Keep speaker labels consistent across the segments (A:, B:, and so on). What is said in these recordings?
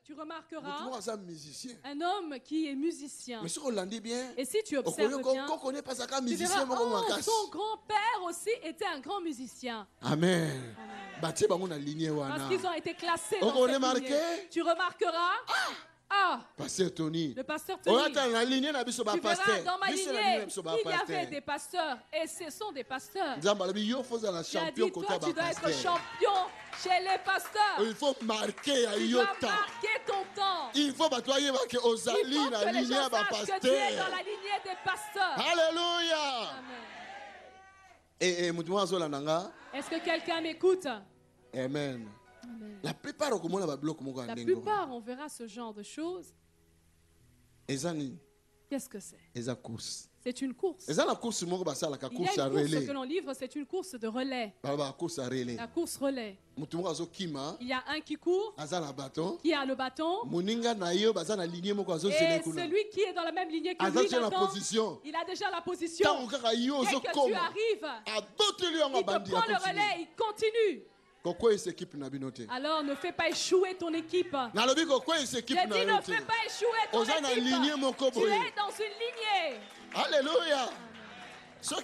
A: tu remarqueras un homme qui est musicien. Et si tu observes bien, tu verras, oh, son grand-père aussi était un grand musicien.
B: Amen.
A: Parce qu'ils ont été classés dans cette lignée. Tu remarqueras,
B: Pasteur Tony.
A: Le pasteur Tony. Tu verras dans ma lignée, il y avait des pasteurs. Et ce sont des pasteurs. Il a dit, toi, tu dois être champion chez les pasteurs.
B: Il faut marquer
A: tu dois marquer ton temps.
B: Il faut que les gens
A: sachent que tu es dans la lignée des pasteurs.
B: Alléluia.
A: Amen. Est-ce que quelqu'un m'écoute?
B: Amen.
A: Amen.
B: La plupart,
A: on verra ce genre de choses. Qu'est-ce que c'est? C'est une course. Il y a une course que l'on livre, c'est une course de relais. La course relais. Il y a un qui court, qui a le bâton, et celui qui est dans la même lignée que lui, il a déjà la position. Dès que tu arrives, il te prend le relais, il continue. Alors ne fais pas échouer ton équipe. J'ai dit ne fais pas échouer ton équipe. Tu es dans une lignée.
B: Alléluia. Si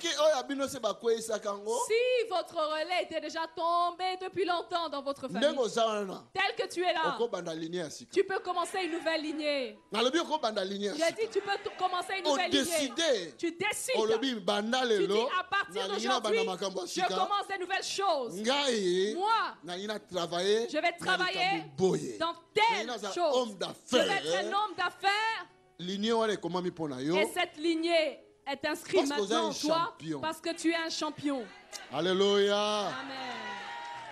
A: votre relais était déjà tombé depuis longtemps dans votre famille, tel que tu es là, tu peux commencer une nouvelle lignée. J'ai dit tu peux commencer une nouvelle lignée. Tu décides. Tu dis à partir d'aujourd'hui, je commence des nouvelles choses. Moi, je vais travailler dans telle chose. Je vais être un homme d'affaires. Et cette lignée est inscrite maintenant en toi parce que tu es un champion.
B: Alléluia.
A: Amen.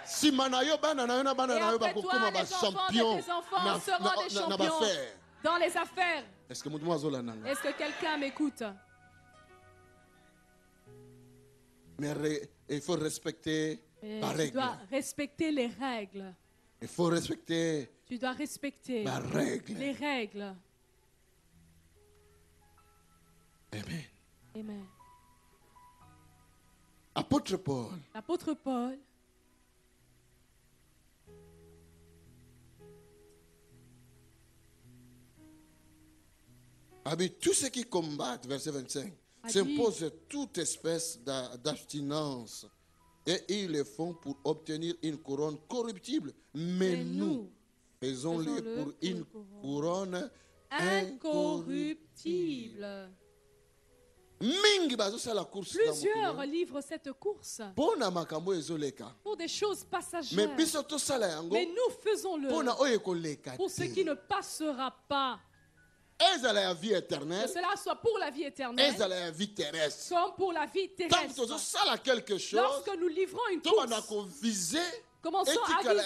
B: Si manayo bana na yona bana na yo ba kokoma ba champion.
A: Tes enfants seront des champions dans les affaires.
B: Est-ce que
A: quelqu'un m'écoute?
B: Mais il faut respecter la règle.
A: Tu dois respecter les règles.
B: Il faut respecter.
A: Tu dois respecter les règles.
B: Amen.
A: Amen.
B: Apôtre Paul.
A: L'apôtre Paul.
B: Tous ceux qui combattent, verset 25, s'imposent toute espèce d'abstinence. Et ils le font pour obtenir une couronne corruptible. Mais nous, faisons-le pour une couronne incorruptible.
A: Plusieurs livrent cette course pour des choses passagères. Mais nous faisons-le pour ce qui ne passera pas. Que cela soit pour la vie éternelle comme pour la vie terrestre. Lorsque nous livrons une course, commençons à viser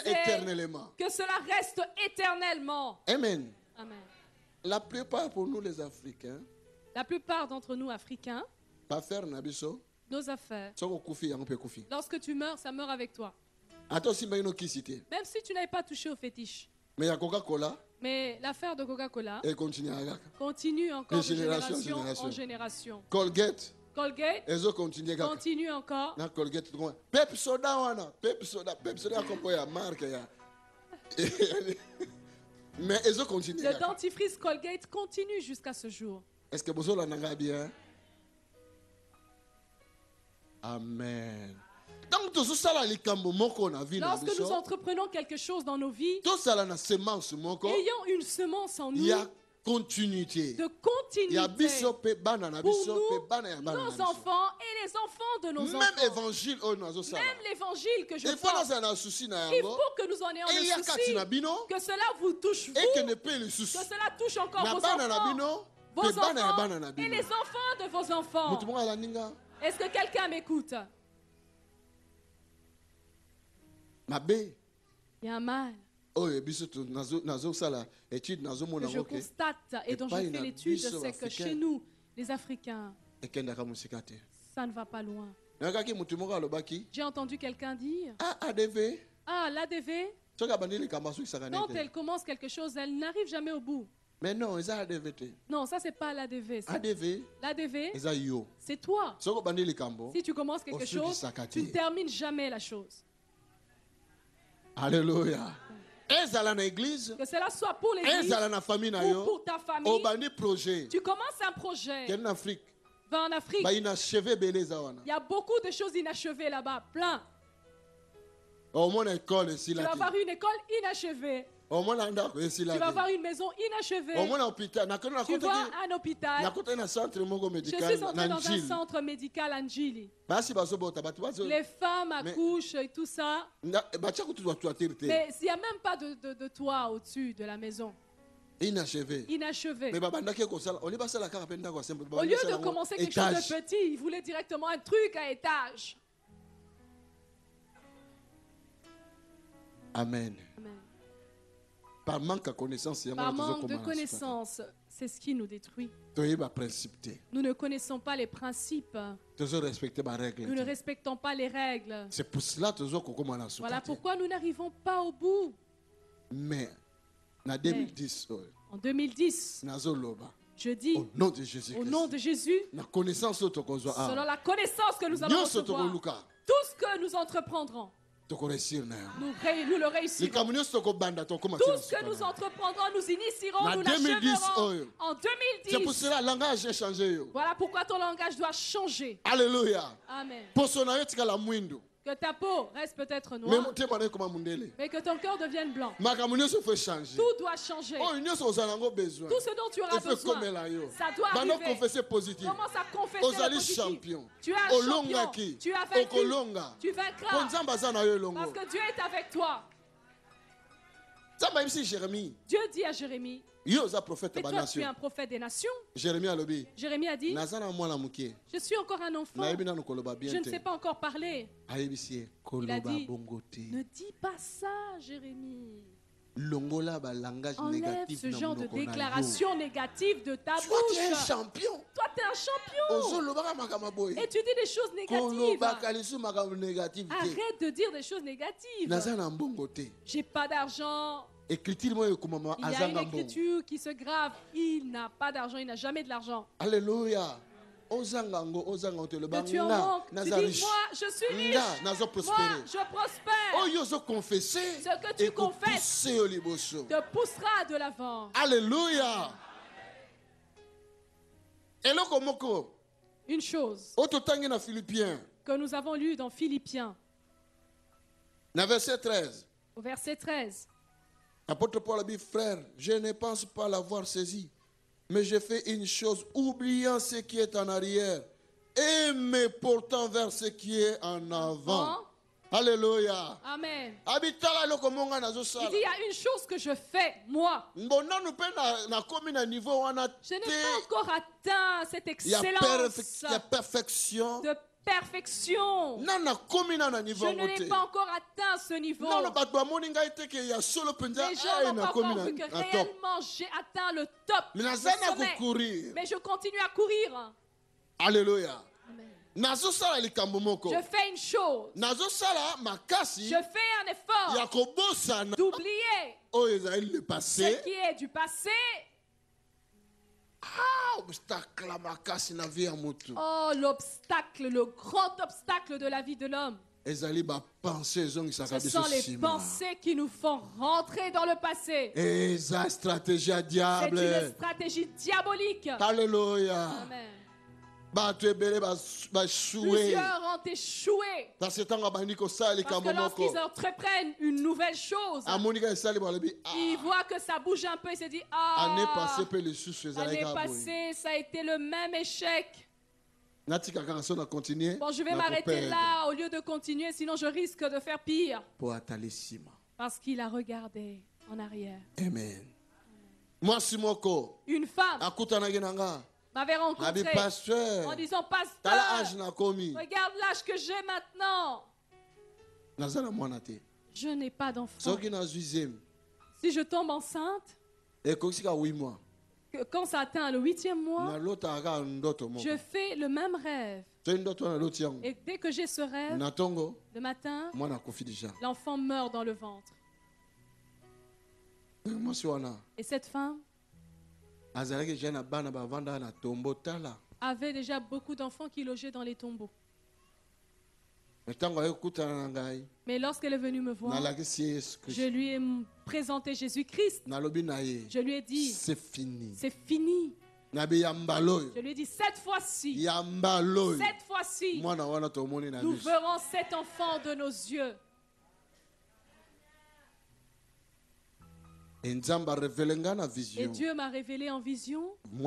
A: que cela reste éternellement.
B: Amen.
A: Amen.
B: La plupart pour nous les Africains,
A: la plupart d'entre nous Africains, nos affaires, lorsque tu meurs, ça meurt avec toi. Même si tu n'avais pas touché au fétiche. Mais l'affaire de Coca-Cola continue encore de génération en génération.
B: Colgate
A: continue encore.
B: Pep soda mais
A: le dentifrice Colgate continue jusqu'à ce jour.
B: Est-ce que vous avez bien? Amen.
A: Lorsque nous entreprenons quelque chose dans nos vies, ayant une semence en nous,
B: il y a continuité.
A: De continuité pour nous, nos enfants et les enfants de nos enfants. Même l'évangile que je porte, il faut que nous en ayons le souci, que cela vous touche vous, que cela touche encore vos enfants et les enfants de vos enfants. Est-ce que quelqu'un m'écoute? Il y a un mal que je constate et dont je fais l'étude, c'est que chez nous, les Africains, ça ne va pas loin. J'ai entendu quelqu'un dire l'ADV, quand elle commence quelque chose, elle n'arrive jamais au bout.
B: Mais non,
A: non, ça c'est pas l'ADV. L'ADV, c'est toi. Si tu commences quelque chose, tu ne termines jamais la chose.
B: Alléluia.
A: Que cela soit pour l'église ou pour ta famille. Tu commences un projet. Va en Afrique. Il y a beaucoup de choses inachevées là-bas, plein. Tu vas avoir une école inachevée. Tu vas avoir une maison inachevée. Tu vois un hôpital. Je suis entré dans un centre médical Anjili. Les femmes accouchent et tout ça. Mais il n'y a même pas de toit au-dessus de la maison. Inachevé. Au lieu de commencer quelque chose de petit, ils voulaient directement un truc à étage.
B: Amen.
A: Amen.
B: Par manque de
A: connaissance, c'est ce qui nous détruit. Nous ne connaissons pas les principes. Nous ne respectons pas les règles.
B: C'est pour cela
A: voilà pourquoi nous n'arrivons pas au bout.
B: Mais en 2010,
A: je dis
B: au nom de Jésus,
A: selon la connaissance que nous allons recevoir, tout ce que nous entreprendrons, nous le réussirons. Tout ce que nous entreprendrons, nous initierons, nous l'achèverons. En 2010.
B: C'est pour cela que le langage a changé.
A: Voilà pourquoi ton langage doit changer.
B: Alléluia.
A: Amen. Que ta peau reste peut-être noire, mais que ton cœur devienne blanc. Tout doit changer. Tout ce dont tu auras besoin, ça doit arriver. Commence à confesser le positif. Tu es un champion. Tu as vaincu. Tu vaincras. Parce que Dieu est avec toi. Dieu dit à Jérémie, mais toi tu es un prophète des nations. Jérémie a dit, je suis encore un enfant, je ne sais pas encore parler. Il a dit, ne dis pas ça, Jérémie. Enlève ce genre de déclaration négative de ta bouche.
B: Toi tu es un champion.
A: Toi tu es un champion. Et tu dis des choses négatives. Arrête de dire des choses négatives. J'ai pas d'argent. Il y a une écriture qui se grave. Il n'a pas d'argent, il n'a jamais de l'argent.
B: Alléluia.
A: Que tu en manques. Tu dis, moi, je suis riche. Moi, je prospère. Ce que tu confesses te poussera de l'avant.
B: Alléluia.
A: Une chose que nous avons lu dans Philippiens,
B: verset 13.
A: Au verset 13.
B: L'apôtre Paul a dit, frère, je ne pense pas l'avoir saisi, mais j'ai fait une chose, oubliant ce qui est en arrière et me portant vers ce qui est en avant. Alléluia.
A: Amen. Il dit, il y a une chose que je fais, moi. Je n'ai pas encore atteint cette excellence de perfection. Je n'ai pas encore atteint ce niveau. Les gens n'ont pas encore vu que réellement j'ai atteint le top, le sommet. Mais je continue à courir.
B: Alléluia.
A: Je fais une chose. Je fais un effort d'oublier ce qui est du passé. Oh, l'obstacle, le grand obstacle de la vie de l'homme. Ce sont les pensées qui nous font rentrer dans le passé. C'est une stratégie diabolique.
B: Alléluia.
A: Amen. Plusieurs ont échoué parce que lorsqu'ils entreprennent une nouvelle chose, ils voient que ça bouge un peu et se disent, l'année passée ça a été le même échec. Bon, je vais m'arrêter là au lieu de continuer, sinon je risque de faire pire. Parce qu'il a regardé en arrière.
B: Amen.
A: Une femme m'avait rencontré en disant, pasteur, regarde l'âge que j'ai maintenant. Je n'ai pas d'enfant. Si je tombe enceinte, quand ça atteint le 8e mois, je fais le même rêve. Et dès que j'ai ce rêve, le matin, l'enfant meurt dans le ventre. Et cette femme avait déjà beaucoup d'enfants qui logeaient dans les tombeaux. Mais lorsqu'elle est venue me voir, je lui ai présenté Jésus-Christ. Je lui ai dit, c'est fini. C'est fini. Je lui ai dit, cette fois-ci, nous verrons cet enfant de nos yeux. Et Dieu m'a révélé en vision. Il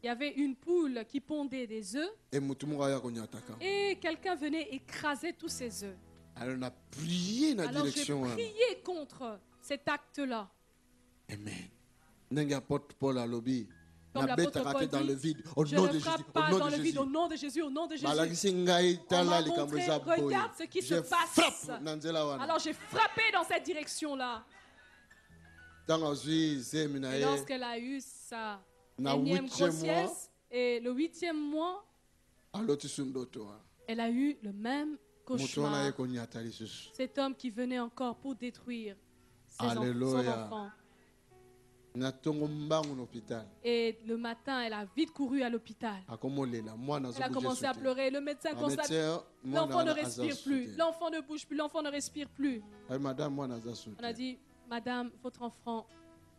A: y avait une poule qui pondait des œufs. Et quelqu'un venait écraser tous ces œufs. Alors j'ai prié contre cet acte-là.
B: Amen.
A: Comme l'apôtre Paul dit, je ne frappe pas dans le vide, au nom de Jésus, au nom de Jésus. On m'a montré, regarde ce qui se passe. Alors j'ai frappé dans cette direction-là. Et lorsqu'elle a eu sa énième grossesse et le 8e mois, elle a eu le même cauchemar. Cet homme qui venait encore pour détruire son enfant. Et le matin, elle a vite couru à l'hôpital. Elle a commencé à pleurer. Le médecin constate, l'enfant ne respire plus. L'enfant ne bouge plus. L'enfant ne respire plus. On a dit, madame, votre enfant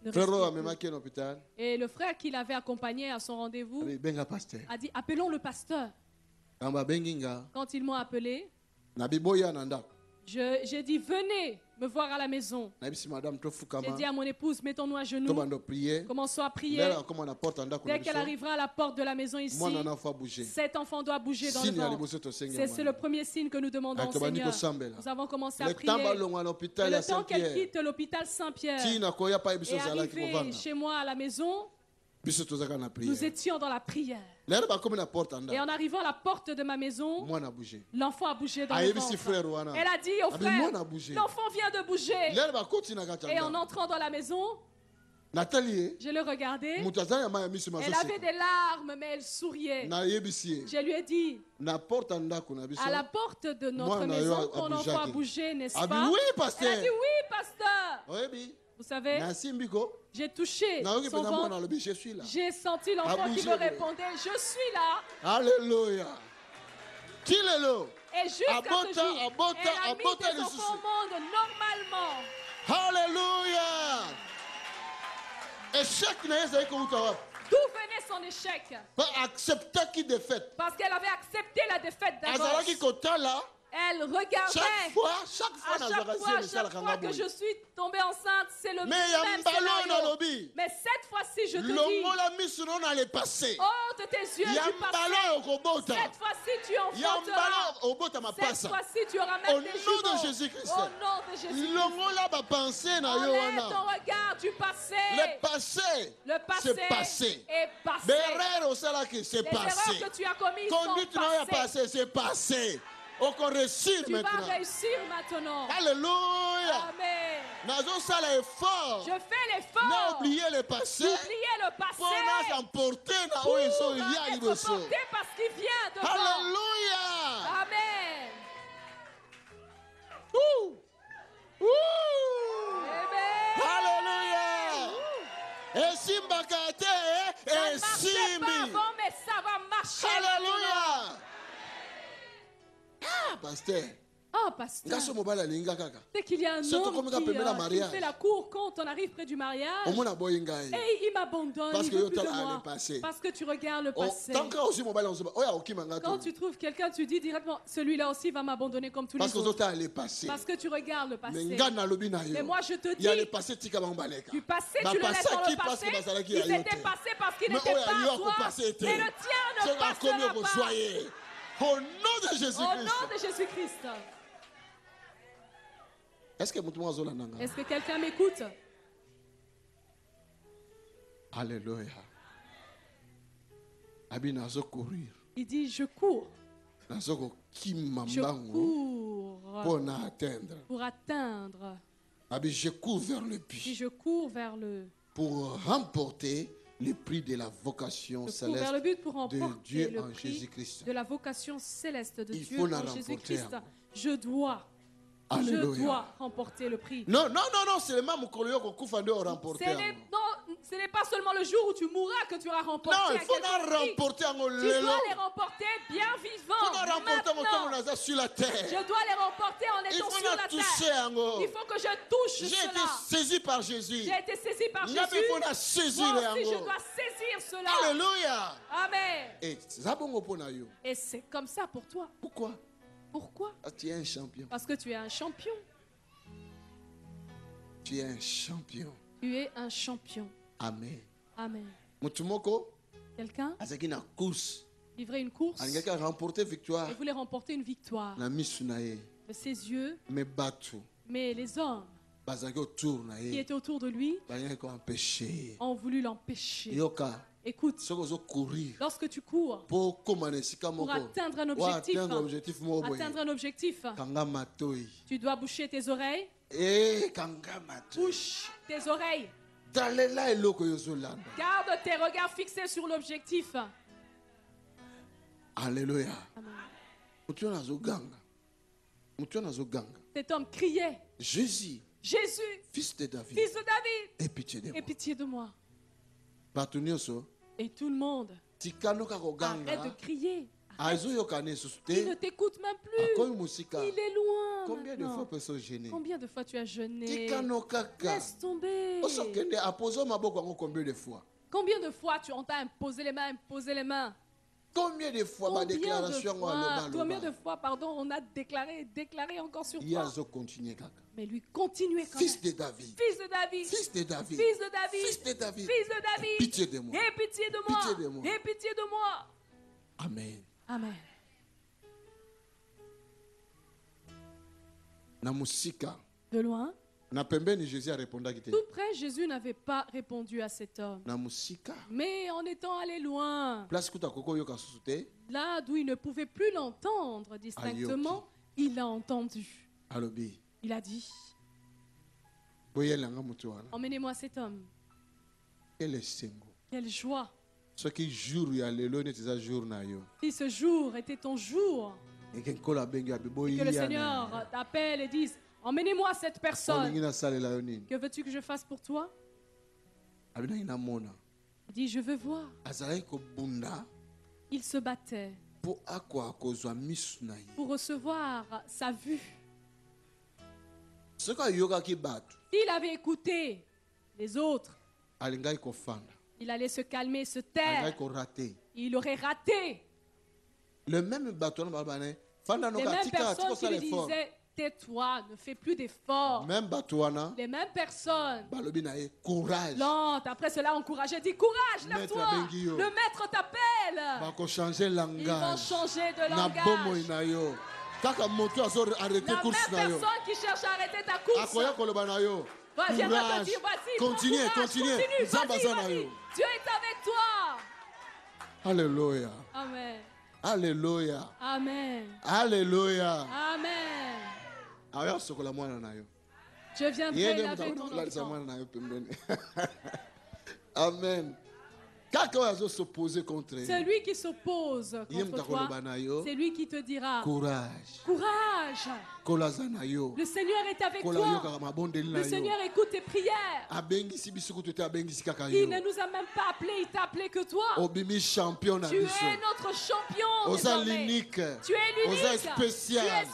A: ne respire plus. Et le frère qui l'avait accompagné à son rendez-vous a dit, appelons le pasteur. Quand ils m'ont appelé, j'ai dit, venez me voir à la maison. J'ai dit à mon épouse, mettons-nous à genoux. Commençons à prier. Dès qu'elle arrivera à la porte de la maison ici, cet enfant doit bouger dans le ventre. C'est le premier signe que nous demandons au Seigneur. Nous avons commencé à prier. Et le temps qu'elle quitte l'hôpital Saint-Pierre et arrivée chez moi à la maison, nous étions dans la prière. Et en arrivant à la porte de ma maison, l'enfant a bougé dans le ventre. Elle a dit au frère, l'enfant vient de bouger. Et en entrant dans la maison, je le regardais. Elle avait des larmes, mais elle souriait. Je lui ai dit, à la porte de notre maison, ton enfant a bougé, n'est-ce pas? Elle a dit, oui, pasteur. Vous savez, j'ai touché son ventre. J'ai senti l'enfant qui me répondait, je suis là.
B: Alléluia.
A: Et jusqu'à ce jour, elle a mis des enfants au monde normalement.
B: Alléluia.
A: D'où venait son échec? Parce qu'elle avait accepté la défaite d'avance. Elle regardait. Chaque fois que je suis tombée enceinte, c'est le même scénario. Mais cette fois-ci, je te dis, oh, de tes yeux du passé. Cette fois-ci, tu enfanteras. Cette fois-ci, tu auras même des jumeaux. Au nom de Jésus-Christ. Enlève ton regard du passé. Le passé est passé. Les erreurs que tu as commises sont passées. Tu vas réussir maintenant.
B: Alléluia.
A: Amen.
B: Je
A: fais l'effort.
B: N'oubliez le passé.
A: Pour
B: être porté
A: parce qu'il vient devant.
B: Alléluia.
A: Amen.
B: Alléluia. Et Simba Kate et Simbi.
A: Mais ça va marcher.
B: Alléluia. Ah, pasteur.
A: Oh, pasteur. Dès qu'il y a un homme qui fait la cour quand on arrive près du mariage, et il m'abandonne, il veut plus de moi. Parce que tu regardes le passé. Quand tu trouves quelqu'un, tu dis directement, celui-là aussi va m'abandonner comme tous les autres. Parce que tu regardes le passé. Mais moi je te dis, du passé, tu le laisses dans le passé. Il s'était passé parce qu'il n'était pas à toi. Et le tien ne passera pas.
B: Au nom de Jésus-Christ.
A: Au nom de Jésus-Christ.
B: Est-ce que
A: quelqu'un m'écoute?
B: Alléluia.
A: Il dit, je cours.
B: Je
A: cours pour atteindre.
B: Je cours vers le but.
A: Si je cours vers le...
B: Pour remporter le prix de la vocation céleste de Dieu en Jésus-Christ.
A: De la vocation céleste de Dieu en Jésus-Christ. Je dois remporter le prix.
B: Non, c'est le même que remporter.
A: Ce n'est pas seulement le jour où tu mourras que tu auras remporté.
B: Non, il faut remporter en
A: tu dois les remporter bien vivants. Maintenant,
B: sur la terre.
A: Je dois les remporter en étant sur la terre. Il faut que je touche cela.
B: J'ai été saisi par Jésus.
A: J'ai été saisi par Jésus. Moi aussi, je dois saisir cela.
B: Alléluia.
A: Amen. Et c'est comme ça pour toi.
B: Pourquoi?
A: Pourquoi?
B: Tu es un champion.
A: Parce que tu es un champion.
B: Tu es un champion.
A: Tu es un champion.
B: Amen.
A: Amen. Quelqu'un livrait une course.
B: Quelqu'un a remporté victoire.
A: Il voulait remporter une victoire. De ses yeux. Mais les hommes qui étaient autour de lui ont voulu l'empêcher. Écoute, lorsque tu cours pour atteindre un objectif, tu dois boucher tes oreilles. Bouche tes oreilles. Garde tes regards fixés sur l'objectif.
B: Alléluia.
A: Cet homme criait.
B: Jésus,
A: fils de David,
B: aie pitié de moi.
A: Et tout le monde arrête de crier. Il ne t'écoute même plus. Il est loin.
B: Combien de fois peut-on gêner?
A: Combien de fois tu as jeûné? Laisse tomber.
B: Combien de fois?
A: Combien de fois on t'a imposé les mains?
B: Combien de fois
A: on a déclaré encore sur toi. Mais lui continuait quand
B: même. Fils de David. Pitié de moi.
A: Aie pitié de moi.
B: Amen.
A: Amen. De loin, tout près, Jésus n'avait pas répondu à cet homme. Mais en étant allé loin, là d'où il ne pouvait plus l'entendre distinctement, il l'a entendu. Il a dit, emmenez-moi cet homme. Quelle joie. Si ce jour était ton jour, et que le Seigneur t'appelle et dise, emmenez-moi cette personne. Que veux-tu que je fasse pour toi? Il dit, je veux voir. Il se battait pour recevoir sa vue. S'il avait écouté les autres, il allait se calmer, se taire. Il aurait raté.
B: Les mêmes personnes
A: qui lui disaient, tais-toi, ne fais plus d'efforts. Les mêmes personnes. Lente, après cela, encourageait, dit, courage, lève-toi. Le maître t'appelle. Ils vont changer de langage. La même personne qui cherche à arrêter ta course. Viens te dire, vas-y,
B: continue.
A: Vas-y. Dieu est avec toi.
B: Alléluia.
A: Amen.
B: Alléluia.
A: Amen.
B: Alléluia.
A: Amen. Je viendrai laver ton enfant.
B: Amen. Celui qui s'oppose contre toi,
A: c'est lui qui te dira,
B: courage.
A: Le Seigneur est avec toi. Le Seigneur écoute tes prières. Il ne nous a même pas appelés, il t'a appelé que toi. Tu es notre champion. Tu es unique. Tu es spécial.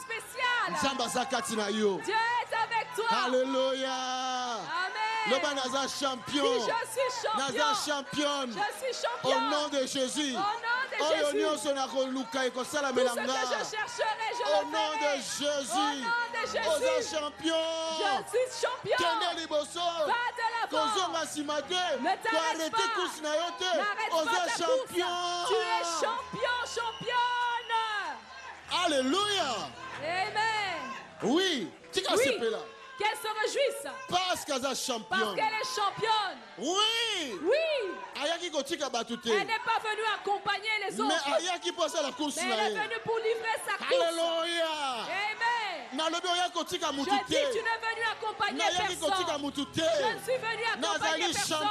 A: Dieu est avec toi.
B: Alléluia.
A: Amen.
B: Je suis championne. Au nom de Jésus.
A: Tout ce que je chercherai, je le ferai. Au nom de Jésus.
B: Champion.
A: Je suis champion. Va de l'avant. Ne t'arrête pas. N'arrête pas ta course. Tu es championne.
B: Alléluia.
A: Amen.
B: Oui.
A: Qu'elle se réjouisse. Parce qu'elle est championne.
B: Oui.
A: Elle n'est pas venue accompagner les autres. Mais elle est venue pour livrer sa course.
B: Alléluia.
A: Amen. Je dis, tu n'es venu accompagner personne. Je ne suis venu accompagner personne.